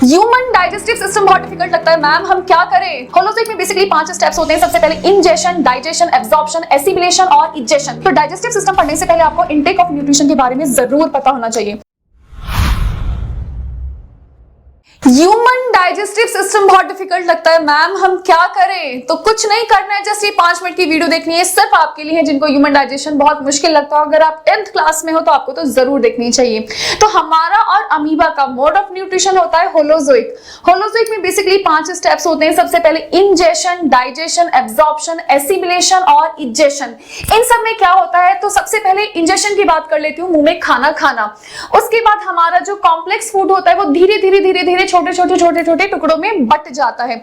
Human digestive system बहुत difficult लगता है मैम, हम क्या करें? होलोजिक में बेसिकली 5 स्टेप्स होते हैं। सबसे पहले इंजेशन, डाइजेशन, एब्जॉर्प्शन, एसिमिलेशन और इजेशन। तो डाइजेस्टिव सिस्टम पढ़ने से पहले आपको इनटेक ऑफ न्यूट्रिशन के बारे में जरूर पता होना चाहिए। ह्यूमन डाइजेस्टिव सिस्टम बहुत डिफिकल्ट लगता है मैम, हम क्या करें? तो कुछ नहीं करना है, जस्ट ये 5 मिनट की वीडियो देखनी है, सिर्फ आपके लिए है जिनको ह्यूमन डाइजेशन बहुत मुश्किल लगता है। अगर आप 10th क्लास में हो तो आपको तो जरूर देखनी चाहिए। तो हमारा और अमीबा का मोड ऑफ न्यूट्रिशन होता है होलोजोइक। होलोजोइक में बेसिकली 5 स्टेप्स होते हैं। सबसे पहले इंजेशन, डाइजेशन, एब्जॉर्प्शन, एसिमिलेशन और इजेशन। इन सब में क्या होता है? तो सबसे पहले इंजेशन की बात कर लेती हूँ, मुंह में खाना खाना। उसके बाद हमारा जो कॉम्प्लेक्स फूड होता है वो धीरे धीरे छोटे टुकड़ों में बट जाता है।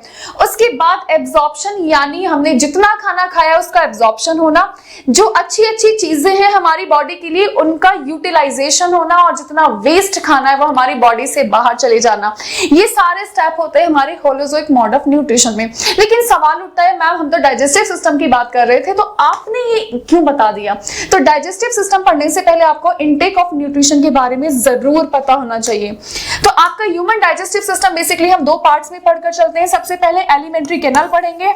उसके बाद एब्जॉर्प्शन, यानी हमने जितना खाना खाया उसका एब्जॉर्प्शन होना, जो अच्छी चीजें हैं हमारी बॉडी के लिए उनका यूटिलाइजेशन होना, और जितना वेस्ट खाना है वो हमारी बॉडी से बाहर चले जाना। ये सारे स्टेप होते हैं हमारे होलोजोइक मोड ऑफ न्यूट्रिशन में। लेकिन सवाल उठता है मैम, हम तो डाइजेस्टिव सिस्टम की बात कर रहे थे, तो आपने ये क्यों बता दिया? तो डाइजेस्टिव सिस्टम पढ़ने से पहले आपको इनटेक ऑफ न्यूट्रिशन के बारे में जरूर पता होना चाहिए। तो आपका ह्यूमन डाइजेस्टिव सिस्टम बेसिकली हम 2 पार्ट्स में पढ़कर चलते हैं। सबसे पहले एलिमेंट्री कैनाल पढ़ेंगे,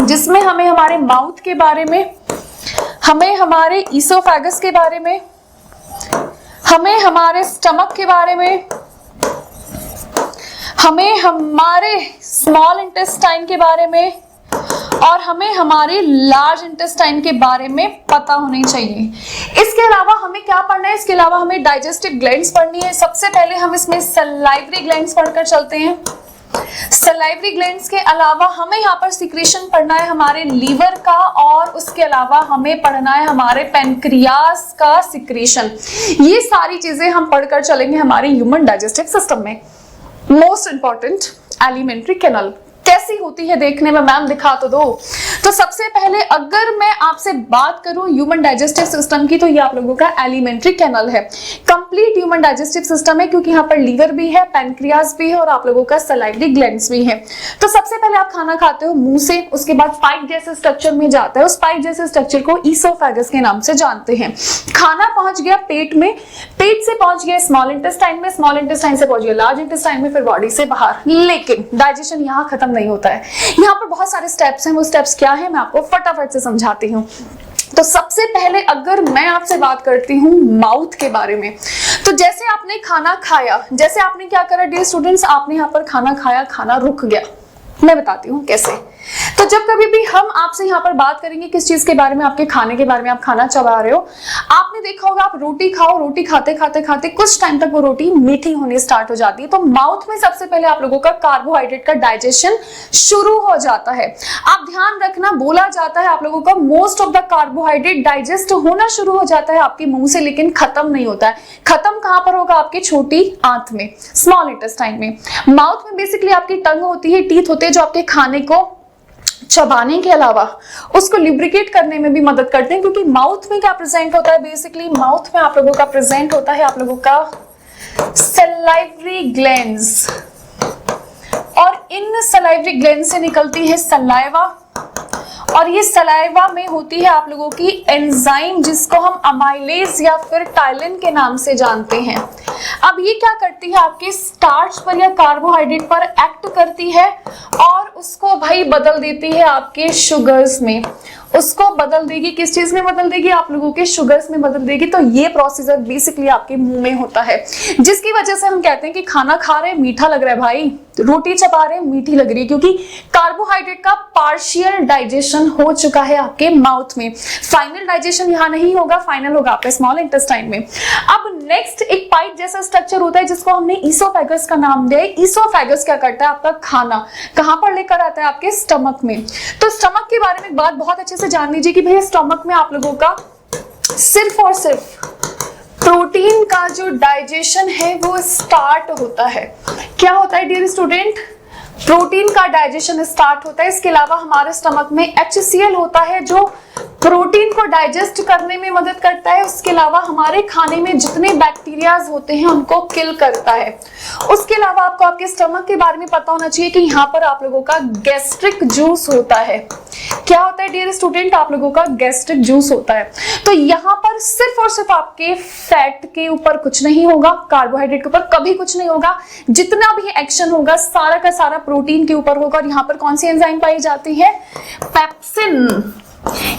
जिसमें हमें हमारे माउथ के बारे में, हमें हमारे ईसोफेगस के बारे में, हमें हमारे स्टमक के बारे में, हमें हमारे स्मॉल इंटेस्टाइन के बारे में, और हमें हमारे लार्ज इंटेस्टाइन के बारे में पता होनी चाहिए। इसके अलावा हमें क्या पढ़ना है? इसके अलावा हमें डाइजेस्टिव ग्लैंड्स पढ़नी है। सबसे पहले हम इसमें सलाइवरी ग्लैंड्स पढ़कर चलते हैं। सलाइवरी ग्लैंड्स के अलावा हमें यहाँ पर सिक्रीशन पढ़ना है हमारे लीवर का, और उसके अलावा हमें पढ़ना है हमारे पेनक्रियास का सिक्रीशन। ये सारी चीजें हम पढ़कर चलेंगे हमारे ह्यूमन डाइजेस्टिव सिस्टम में। मोस्ट इंपॉर्टेंट, एलिमेंट्री कैनाल कैसी होती है देखने में मैम, दिखा तो दो। तो सबसे पहले अगर मैं आपसे बात करूं ह्यूमन डाइजेस्टिव सिस्टम की, तो ये आप लोगों का एलिमेंट्री कैनाल है। कंप्लीट ह्यूमन डाइजेस्टिव सिस्टम है, क्योंकि यहाँ पर लीवर भी है, पैनक्रियास भी है, और आप लोगों का सलाइवरी ग्लैंड्स भी है। तो सबसे पहले आप खाना खाते हो मुंह से, उसके बाद पाइप जैसे स्ट्रक्चर में जाता है। उस पाइप जैसे स्ट्रक्चर को ईसोफेगस के नाम से जानते हैं। खाना पहुंच गया पेट में, पेट से पहुंच गया स्मॉल इंटेस्टाइन में, स्मॉल इंटेस्टाइन से पहुंच गया लार्ज इंटेस्टाइन में, फिर बॉडी से बाहर। लेकिन डाइजेशन यहाँ खत्म नहीं होता है, यहाँ पर बहुत सारे स्टेप्स हैं। वो स्टेप्स क्या है मैं आपको फटाफट से समझाती हूँ। तो सबसे पहले अगर मैं आपसे बात करती हूँ माउथ के बारे में, तो जैसे आपने खाना खाया, जैसे आपने क्या करा डियर स्टूडेंट्स, आपने यहाँ पर खाना खाया, खाना रुक गया। मैं बताती हूँ कैसे। तो जब कभी भी हम आपसे यहाँ पर बात करेंगे किस चीज के बारे में, आपके खाने के बारे में, आप खाना चबा रहे हो, आपने देखा होगा आप रोटी खाओ, रोटी खाते खाते कुछ टाइम तक वो रोटी मीठी होनी स्टार्ट हो जाती है। तो माउथ में सबसे पहले आप लोगों का कार्बोहाइड्रेट का डाइजेशन शुरू हो जाता है। आप ध्यान रखना, बोला जाता है आप लोगों का most of the carbohydrate digest होना शुरू हो जाता है आपके मुंह से, लेकिन खत्म नहीं होता है। खत्म कहां पर होगा? आपकी छोटी आंत में, स्मॉल इंटेस्टाइन में। माउथ में बेसिकली आपकी टंग होती है, टीथ होते हैं, जो आपके खाने को चबाने के अलावा उसको लिब्रिकेट करने में भी मदद करते हैं। क्योंकि माउथ में क्या प्रेजेंट होता है? बेसिकली माउथ में आप लोगों का प्रेजेंट होता है आप लोगों का सलाइवरी ग्लैंड्स, और इन सलाइवरी ग्लैंड से निकलती है सलाइवा, और ये सलाइवा में होती है आप लोगों की एंजाइम, जिसको हम अमाइलेज या फिर टाइलिन के नाम से जानते हैं। अब ये क्या करती है? आपके स्टार्च पर या कार्बोहाइड्रेट पर एक्ट करती है, और उसको भाई बदल देती है आपके शुगर्स में। उसको बदल देगी, किस चीज में बदल देगी? आप लोगों के शुगर्स में बदल देगी। तो ये प्रोसीजर बेसिकली आपके मुंह में होता है, जिसकी वजह से हम कहते हैं कि खाना खा रहे हैं मीठा लग रहा है भाई, रोटी चबा रहे हैं मीठी लग रही है, क्योंकि कार्बोहाइड्रेट का पार्शियल डाइजेशन हो चुका है आपके माउथ में। फाइनल डाइजेशन यहाँ नहीं होगा, फाइनल होगा आपके स्मॉल इंटेस्टाइन में। अब नेक्स्ट एक पाइप जैसा स्ट्रक्चर होता है, जिसको हमने ईसोफेगस का नाम दिया है। ईसोफेगस क्या करता है? आपका खाना कहां पर लेकर आता है? आपके स्टमक में। तो स्टमक के बारे में एक बात बहुत अच्छे से जान लीजिए कि भैया स्टमक में आप लोगों का सिर्फ और सिर्फ प्रोटीन का जो डाइजेशन है वो स्टार्ट होता है। क्या होता है डियर स्टूडेंट? प्रोटीन का डाइजेशन स्टार्ट होता है। इसके अलावा हमारे स्टमक में HCl होता है, जो प्रोटीन को डाइजेस्ट करने में मदद करता है, उसके अलावा हमारे खाने में जितने बैक्टीरियाज होते हैं उनको किल करता है। उसके अलावा आपको आपके स्टमक के बारे में पता होना चाहिए कि यहाँ पर आप लोगों का गैस्ट्रिक जूस होता है। क्या होता है डियर स्टूडेंट? आप लोगों का गैस्ट्रिक जूस होता है। तो यहाँ पर सिर्फ और सिर्फ आपके फैट के ऊपर कुछ नहीं होगा, कार्बोहाइड्रेट के ऊपर कभी कुछ नहीं होगा, जितना भी एक्शन होगा सारा का सारा प्रोटीन के ऊपर होगा। और यहाँ पर कौन सी एंजाइम पाई जाती है? पेप्सिन।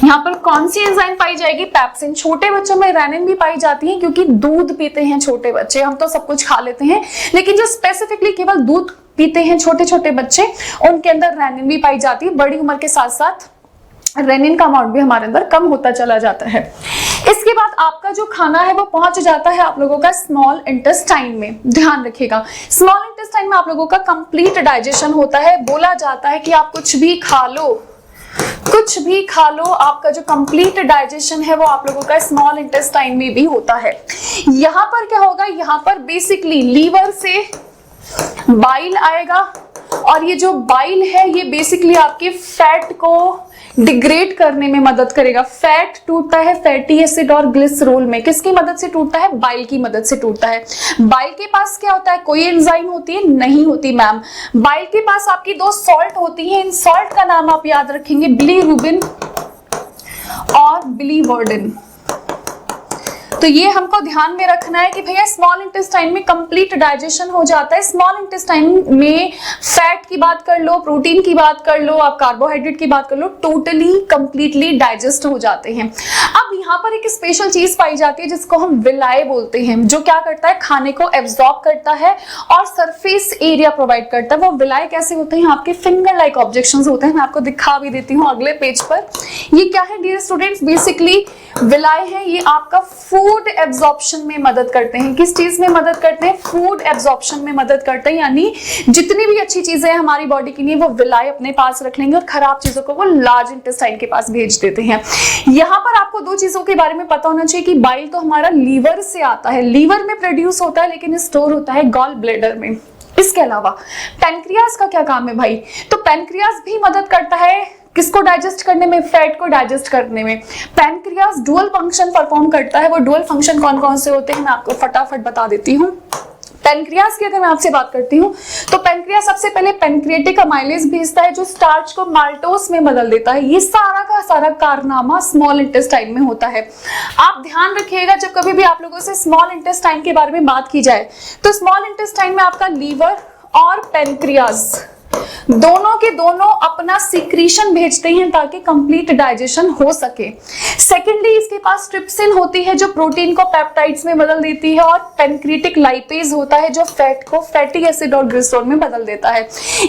यहाँ पर कौन सी एंजाइम पाई जाएगी? पेप्सिन। छोटे बच्चों में रेनिन भी पाई जाती है क्योंकि दूध पीते हैं छोटे बच्चे, हम तो सब कुछ खा लेते हैं, लेकिन जो स्पेसिफिकली केवल दूध पीते हैं छोटे छोटे बच्चे, उनके अंदर रेनिन भी पाई जाती है। बड़ी उम्र के साथ साथ रेनिन का अमाउंट भी हमारे अंदर कम होता चला जाता है। इसके बाद आपका जो खाना है वो पहुंच जाता है आप लोगों का स्मॉल इंटेस्टाइन में। ध्यान रखिएगा, स्मॉल इंटेस्टाइन में आप लोगों का कंप्लीट डाइजेशन होता है। बोला जाता है कि आप कुछ भी खा लो, कुछ भी खा लो, आपका जो कंप्लीट डाइजेशन है वो आप लोगों का स्मॉल इंटेस्टाइन में भी होता है। यहाँ पर क्या होगा? यहाँ पर बेसिकली लीवर से बाइल आएगा और ये जो बाइल है ये बेसिकली आपके फैट को डिग्रेड करने में मदद करेगा। फैट टूटता है फैटी एसिड और ग्लिसरोल में, किसकी मदद से टूटता है? बाइल की मदद से टूटता है। बाइल के पास क्या होता है? कोई एंजाइम होती है? नहीं होती मैम। बाइल के पास आपकी दो सॉल्ट होती है, इन सॉल्ट का नाम आप याद रखेंगे, बिलीरुबिन और बिलीवर्डिन। तो ये हमको ध्यान में रखना है कि भैया स्मॉल इंटेस्टाइन में कंप्लीट डाइजेशन हो जाता है। स्मॉल इंटेस्टाइन में फैट की बात कर लो, प्रोटीन की बात कर लो, आप कार्बोहाइड्रेट की बात कर लो, टोटली कंप्लीटली डाइजेस्ट हो जाते हैं। अब यहाँ पर एक स्पेशल चीज पाई जाती है जिसको हम विलाय बोलते हैं, जो क्या करता है? खाने को एब्जॉर्ब करता है और सरफेस एरिया प्रोवाइड करता है। वो विलाय कैसे होते हैं? आपके फिंगर लाइक ऑब्जेक्शंस होते हैं। मैं आपको दिखा भी देती हूँ अगले पेज पर। ये क्या है डियर स्टूडेंट्स? बेसिकली विलाय है, ये आपका फूड एब्जॉर्प्शन में मदद करते हैं। किस चीज में मदद करते हैं? फूड एब्जॉर्प्शन में मदद करते हैं। यानी जितनी भी अच्छी चीजें हैं हमारी बॉडी के लिए वो विलाय अपने पास रख लेंगे और खराब चीजों को वो लार्ज इंटेस्टाइन के पास भेज देते हैं। यहाँ पर आपको दो चीजों के बारे में पता होना चाहिए कि बाइल तो हमारा लीवर से आता है, लीवर में प्रोड्यूस होता है, लेकिन स्टोर होता है गॉल ब्लैडर में। इसके अलावा पैनक्रियाज का क्या काम है भाई? तो पैनक्रियाज भी मदद करता है किसको डाइजेस्ट करने में? फैट को डाइजेस्ट करने में। पैनक्रियाज डुअल फंक्शन परफॉर्म करता है। वो डुअल फंक्शन कौन कौन से होते हैं मैं आपको फटाफट बता देती हूँ। पैनक्रियाज की अगर मैं आपसे बात करती हूँ तो पैनक्रियाज सबसे पहले पैनक्रिएटिक अमाइलेज भेजता है जो स्टार्च को माल्टोस में बदल देता है। ये सारा का सारा कारनामा स्मॉल इंटेस्टाइन में होता है। आप ध्यान रखिएगा जब कभी भी आप लोगों से स्मॉल इंटेस्टाइन के बारे में बात की जाए तो स्मॉल इंटेस्टाइन में आपका लीवर और पैनक्रियाज दोनों के दोनों अपना सीक्रेशन भेजते हैं ताकि कंप्लीट डाइजेशन हो सके। सेकेंडली इसके पास ट्रिप्सिन होती है जो प्रोटीन को पेप्टाइड्स में बदल देती है और पेनक्रिएटिक लाइपेज होता है जो फैट को फैटी एसिड और ग्लिसरॉल में बदल देता है।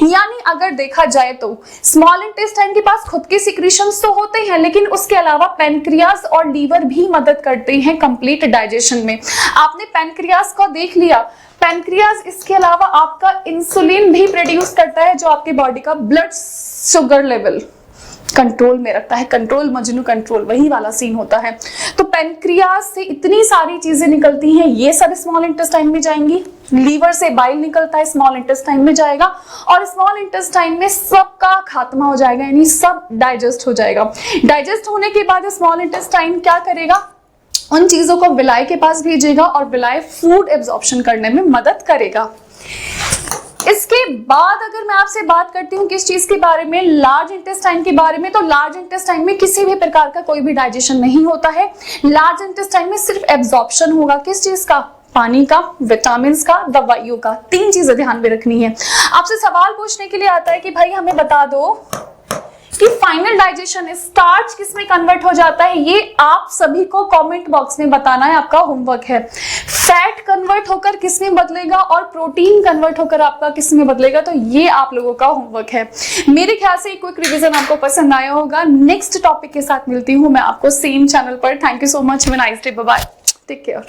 यानी अगर देखा जाए तो स्मॉल इंटेस्टाइन के पास खुद के सीक्रेशंस तो होते हैं लेकिन उसके अलावा पैनक्रियाज और लीवर भी मदद करते हैं कंप्लीट डाइजेशन में। आपने पैनक्रियाज को देख लिया। पैनक्रियाज इसके अलावा आपका इंसुलिन भी प्रोड्यूस करता है जो आपके बॉडी का ब्लड शुगर लेवल कंट्रोल में रखता है। कंट्रोल मजनू कंट्रोल वही वाला सीन होता है। तो पैनक्रियाज से इतनी सारी चीजें निकलती हैं, ये सब स्मॉल इंटेस्टाइन में जाएंगी। लीवर से बाइल निकलता है, स्मॉल इंटेस्टाइन में जाएगा और स्मॉल इंटेस्टाइन में सबका खात्मा हो जाएगा, यानी सब डाइजेस्ट हो जाएगा। डाइजेस्ट होने के बाद स्मॉल इंटेस्टाइन क्या करेगा? उन चीजों को विलाय के पास भेजेगा और विलाय फूड एब्जॉर्प्शन करने में मदद करेगा। इसके बाद अगर मैं आपसे बात करती हूँ किस चीज के बारे में? लार्ज इंटेस्टाइन के बारे में। तो लार्ज इंटेस्टाइन में किसी भी प्रकार का कोई भी डाइजेशन नहीं होता है। लार्ज इंटेस्टाइन में सिर्फ एब्जॉर्प्शन होगा। किस चीज का? पानी का, विटामिन का, दवाइयों का। तीन चीजें ध्यान में रखनी है। आपसे सवाल पूछने के लिए आता है कि भाई हमें बता दो कि फाइनल डाइजेशन स्टार्च किस में कन्वर्ट हो जाता है। ये आप सभी को कमेंट बॉक्स में बताना है, आपका होमवर्क है। फैट कन्वर्ट होकर किस में बदलेगा और प्रोटीन कन्वर्ट होकर आपका किस में बदलेगा, तो ये आप लोगों का होमवर्क है। मेरे ख्याल से क्विक रिवीजन आपको पसंद आया होगा। नेक्स्ट टॉपिक के साथ मिलती हूँ मैं आपको सेम चैनल पर। Thank you so much. Have a nice day. Bye bye. Take care.